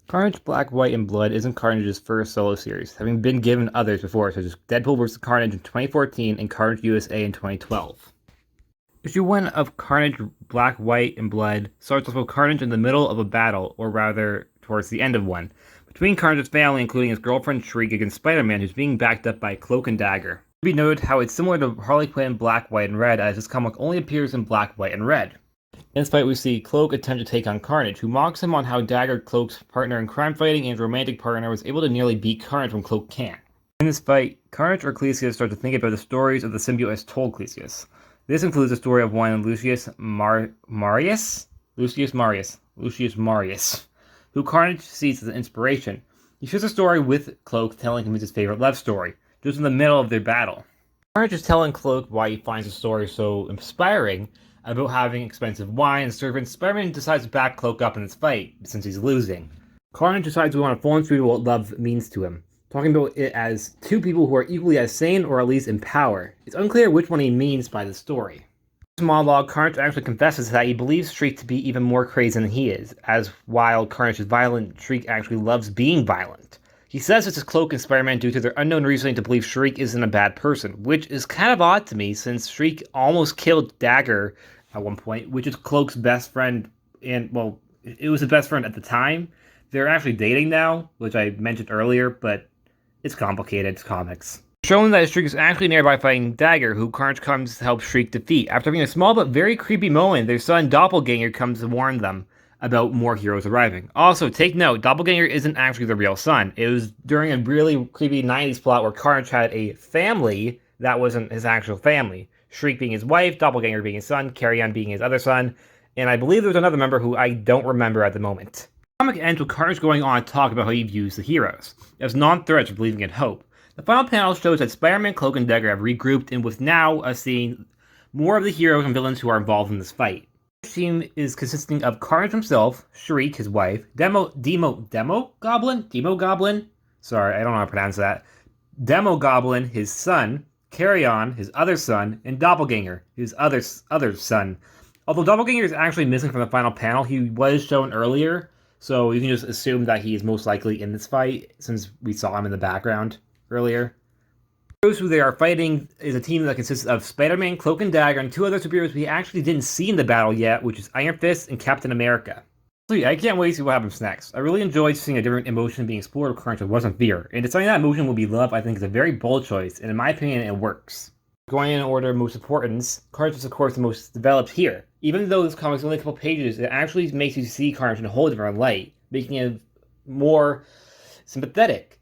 Carnage Black, White, and Blood isn't Carnage's first solo series, having been given others before, such as Deadpool V.S Carnage in 2014 and Carnage U.S.A in 2012. Issue 1 of Carnage Black, White, and Blood starts off with Carnage in the middle of a battle, or rather, towards the end of one, between Carnage's family, including his girlfriend Shriek, against Spider-Man, who's being backed up by Cloak and Dagger. It should be noted how it's similar to Harley Quinn Black, White, and Red, as this comic only appears in Black, White, and Red. In this fight, we see Cloak attempt to take on Carnage, who mocks him on how Dagger, Cloak's partner in crime fighting and romantic partner, was able to nearly beat Carnage when Cloak can't. In this fight, Carnage or Kletus start to think about the stories of the symbiote as told Kletus. This includes the story of one Lucius Marius, who Carnage sees as an inspiration. He shares a story with Cloak, telling him it's his favorite love story, just in the middle of their battle. Carnage is telling Cloak why he finds the story so inspiring, about having expensive wine and servants. Spider-Man decides to back Cloak up in this fight, since he's losing. Carnage decides to go on a full through what love means to him, talking about it as two people who are equally as sane or at least in power. It's unclear which one he means by the story. In this monologue, Carnage actually confesses that he believes Shriek to be even more crazy than he is, as while Carnage is violent, Shriek actually loves being violent. He says this is Cloak and Spider-Man due to their unknown reasoning to believe Shriek isn't a bad person, which is kind of odd to me since Shriek almost killed Dagger at one point, which is Cloak's best friend, and, well, it was his best friend at the time. They're actually dating now, which I mentioned earlier, but it's complicated, it's comics. Showing that Shriek is actually nearby fighting Dagger, who Carnage comes to help Shriek defeat. After having a small but very creepy moment, their son Doppelganger comes to warn them about more heroes arriving. Also, take note, Doppelganger isn't actually the real son. It was during a really creepy 90s plot where Carnage had a family that wasn't his actual family. Shriek being his wife, Doppelganger being his son, Carrion being his other son, and I believe there was another member who I don't remember at the moment. The comic ends with Carnage going on to talk about how he views the heroes as non-threats or believing in hope. The final panel shows that Spider-Man, Cloak, and Dagger have regrouped, and with now us seeing more of the heroes and villains who are involved in this fight. The team is consisting of Carnage himself, Shriek, his wife, Demo Goblin? Sorry, I don't know how to pronounce that. Demo Goblin, his son, Carrion, his other son, and Doppelganger, his other son. Although Doppelganger is actually missing from the final panel, he was shown earlier, so you can just assume that he is most likely in this fight, since we saw him in the background earlier. Those who they are fighting is a team that consists of Spider-Man, Cloak and Dagger, and two other superheroes we actually didn't see in the battle yet, which is Iron Fist and Captain America. So yeah, I can't wait to see what happens next. I really enjoyed seeing a different emotion being explored with Carnage that wasn't fear, and deciding that emotion will be love I think is a very bold choice, and in my opinion it works. Going in order of most importance, Carnage is of course the most developed here. Even though this comic is only a couple pages, it actually makes you see Carnage in a whole different light, making it more sympathetic.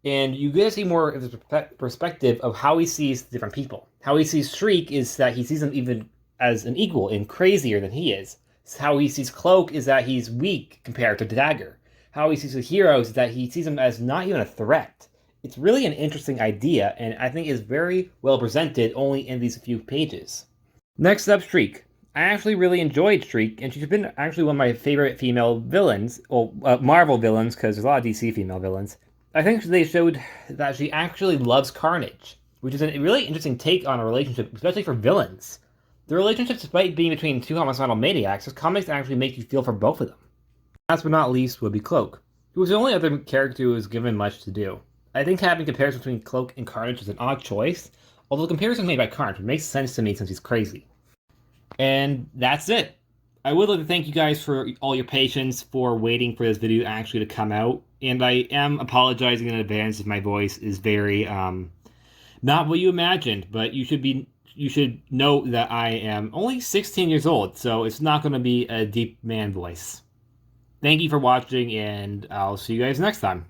And you get to see more of the perspective of how he sees different people. How he sees Shriek is that he sees him even as an equal and crazier than he is. How he sees Cloak is that he's weak compared to Dagger. How he sees the heroes is that he sees them as not even a threat. It's really an interesting idea, and I think is very well presented only in these few pages. Next up, Shriek. I actually really enjoyed Shriek, and she's been actually one of my favorite female villains, or Marvel villains, because there's a lot of DC female villains. I think they showed that she actually loves Carnage, which is a really interesting take on a relationship, especially for villains. The relationship, despite being between two homicidal maniacs, this comics actually make you feel for both of them. Last but not least would be Cloak, who was the only other character who was given much to do. I think having comparison between Cloak and Carnage is an odd choice, although the comparison made by Carnage makes sense to me since he's crazy. And that's it. I would like to thank you guys for all your patience for waiting for this video actually to come out, and I am apologizing in advance if my voice is very, not what you imagined, but you should know that I am only 16 years old, so it's not going to be a deep man voice. Thank you for watching, and I'll see you guys next time.